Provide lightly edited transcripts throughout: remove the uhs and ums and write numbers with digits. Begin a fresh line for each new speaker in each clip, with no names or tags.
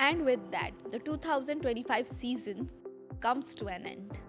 And with that, the 2025 season comes to an end.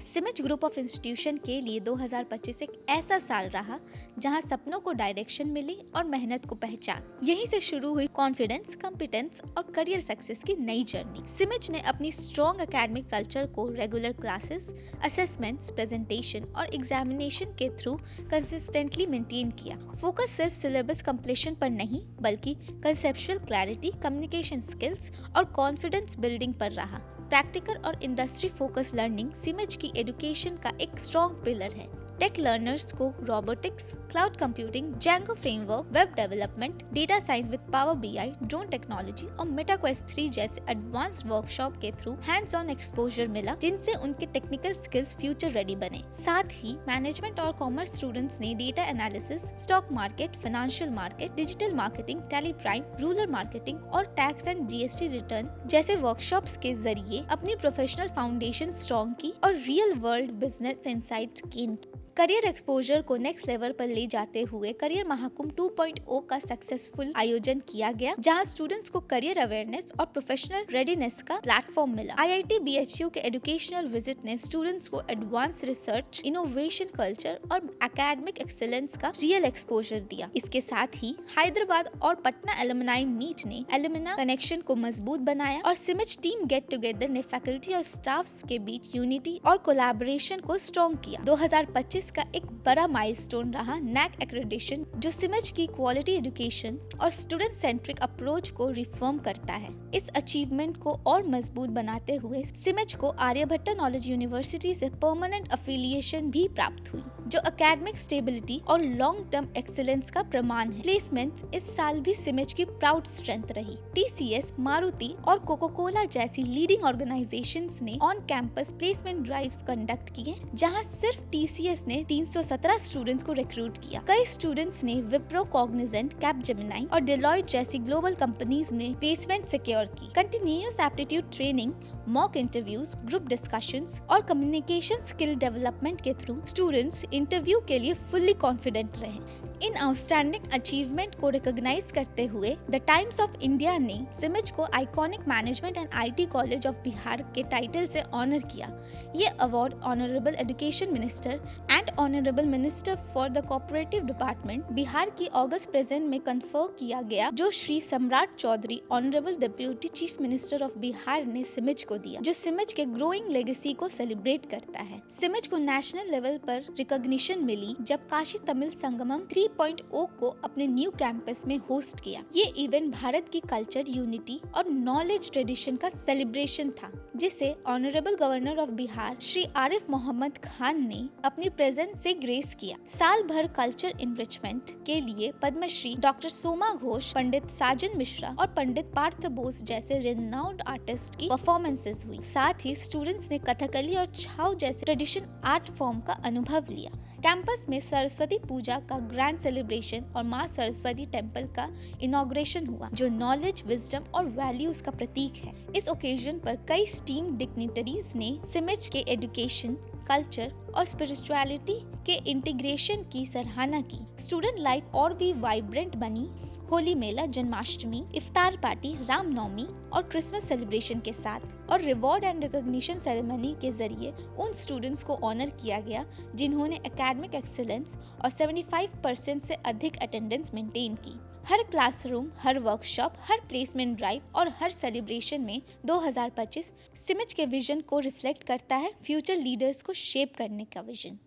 सिमिज group of institution के लिए 2025 एक ऐसा साल रहा जहां सपनों को डायरेक्शन मिली और मेहनत को पहचान। यहीं से शुरू हुई कॉन्फिडेंस, कॉम्पिटेंस और करियर सक्सेस की नई जर्नी। सिमिज ने अपनी स्ट्रॉन्ग एकेडमिक कल्चर को रेगुलर क्लासेस, असेसमेंट्स, प्रेजेंटेशन और एग्जामिनेशन के थ्रू कंसिस्टेंटली मेंटेन किया। फोकस सिर्फ सिलेबस कंप्लीशन पर नहीं बल्कि कंसेप्चुअल क्लैरिटी, कम्युनिकेशन स्किल्स और कॉन्फिडेंस बिल्डिंग पर रहा। प्रैक्टिकल और इंडस्ट्री फोकस लर्निंग सिमिज की एजुकेशन का एक स्ट्रॉन्ग पिलर है। टेक लर्नर्स को robotics, cloud computing, Django framework, web development, data science with power BI, drone technology और मेटाक्वेस्ट 3 जैसे एडवांस्ड वर्कशॉप के थ्रू हैंड्स ऑन एक्सपोजर मिला, जिनसे उनके टेक्निकल स्किल्स फ्यूचर रेडी बने। साथ ही मैनेजमेंट और कॉमर्स स्टूडेंट्स ने data analysis, stock market, financial market, digital marketing, Tally Prime, rural marketing और टैक्स एंड जीएसटी रिटर्न जैसे वर्कशॉप्स के जरिए अपनी प्रोफेशनल फाउंडेशन स्ट्रॉन्ग की और real world business insights gain की। करियर एक्सपोजर को नेक्स्ट लेवल पर ले जाते हुए करियर महाकुंभ 2.0 का सक्सेसफुल आयोजन किया गया, जहां स्टूडेंट्स को करियर अवेयरनेस और प्रोफेशनल रेडीनेस का प्लेटफॉर्म मिला। आईआईटी बीएचयू के एजुकेशनल विजिट ने स्टूडेंट्स को एडवांस रिसर्च, इनोवेशन कल्चर और एकेडमिक एक्सेलेंस का रियल एक्सपोजर दिया। इसके साथ ही हैदराबाद और पटना एलुमनाई मीट ने एलुमना कनेक्शन को मजबूत बनाया और सिमिज टीम गेट टुगेदर ने फैकल्टी और स्टाफ्स के बीच यूनिटी और कोलैबोरेशन को स्ट्रॉन्ग किया। 2025 का एक बड़ा माइलस्टोन रहा नैक एक्रेडिटेशन, जो सिमिज की क्वालिटी एजुकेशन और स्टूडेंट सेंट्रिक अप्रोच को रिफर्म करता है। इस अचीवमेंट को और मजबूत बनाते हुए सिमिज को आर्यभट्टा नॉलेज यूनिवर्सिटी से परमानेंट अफिलिएशन भी प्राप्त हुई, जो एकेडमिक स्टेबिलिटी और लॉन्ग टर्म एक्सीलेंस का प्रमाण है। प्लेसमेंट्स इस साल भी सिमिज की प्राउड स्ट्रेंथ रही। टीसीएस, मारुति और कोको कोला जैसी लीडिंग ऑर्गेनाइजेशंस ने on campus placement drives conduct किए, जहां सिर्फ टीसीएस ने 317 स्टूडेंट्स को रिक्रूट किया। कई स्टूडेंट्स ने विप्रो, कॉग्निजेंट, कैपजेमिनी और डेलॉयट जैसी ग्लोबल कंपनीज में प्लेसमेंट सिक्योर की। Continuous aptitude training, mock interviews, group discussions और कम्युनिकेशन स्किल डेवलपमेंट के थ्रू स्टूडेंट्स इंटरव्यू के लिए फुल्ली कॉन्फिडेंट रहे। इन आउटस्टैंडिंग अचीवमेंट को रिकॉग्नाइज करते हुए द टाइम्स ऑफ इंडिया ने सिमिज को iconic management and IT college of Bihar के टाइटल से ऑनर किया। ये award honourable education minister and honourable minister for the cooperative department Bihar की अगस्त प्रेजेंट में कन्फर किया गया, जो Shri Samrat Choudhary honourable deputy chief minister of Bihar ने सिमिज को दिया, जो सिमिज के ग्रोइंग लेगेसी को सेलिब्रेट करता है। सिमिज को नेशनल लेवल पर रिकॉग्निशन मिली जब काशी तमिल संगमम 3.0 को अपने न्यू कैंपस में होस्ट किया। ये इवेंट भारत की कल्चर, यूनिटी और नॉलेज ट्रेडिशन का सेलिब्रेशन था, जिसे honourable governor of Bihar Shri Arif Mohammad Khan ने अपनी प्रेजेंस से ग्रेस किया। साल भर कल्चर इनरिचमेंट के लिए पद्मश्री डॉक्टर सोमा घोष, पंडित साजन मिश्रा और पंडित पार्थ बोस जैसे रिनाउंड आर्टिस्ट की परफॉर्मेंसेस हुई। साथ ही स्टूडेंट्स ने कथकली और छाऊ जैसे ट्रेडिशन आर्ट फॉर्म का अनुभव लिया। कैंपस में सरस्वती पूजा का ग्रैंड सेलिब्रेशन और माँ सरस्वती टेम्पल का इनॉग्रेशन हुआ, जो नॉलेज, विजडम और वैल्यूज का प्रतीक है। इस ओकेजन पर कई स्टीम डिग्निटरीज ने सिमिज के एजुकेशन, कल्चर और स्पिरिचुअलिटी के इंटीग्रेशन की सराहना की। स्टूडेंट लाइफ और भी वाइब्रेंट बनी। होली मेला, जन्माष्टमी, इफ्तार पार्टी, रामनवमी और क्रिसमस सेलिब्रेशन के साथ और रिवॉर्ड एंड रिकॉग्निशन सेरेमनी के जरिए उन स्टूडेंट्स को ऑनर किया गया जिन्होंने एकेडमिक एक्सीलेंस और 75% से अधिक अटेंडेंस मेंटेन की। हर क्लासरूम, हर वर्कशॉप, हर प्लेसमेंट ड्राइव और हर सेलिब्रेशन में 2025 सिमिज के विजन को रिफ्लेक्ट करता है, फ्यूचर लीडर्स को शेप करने का विजन।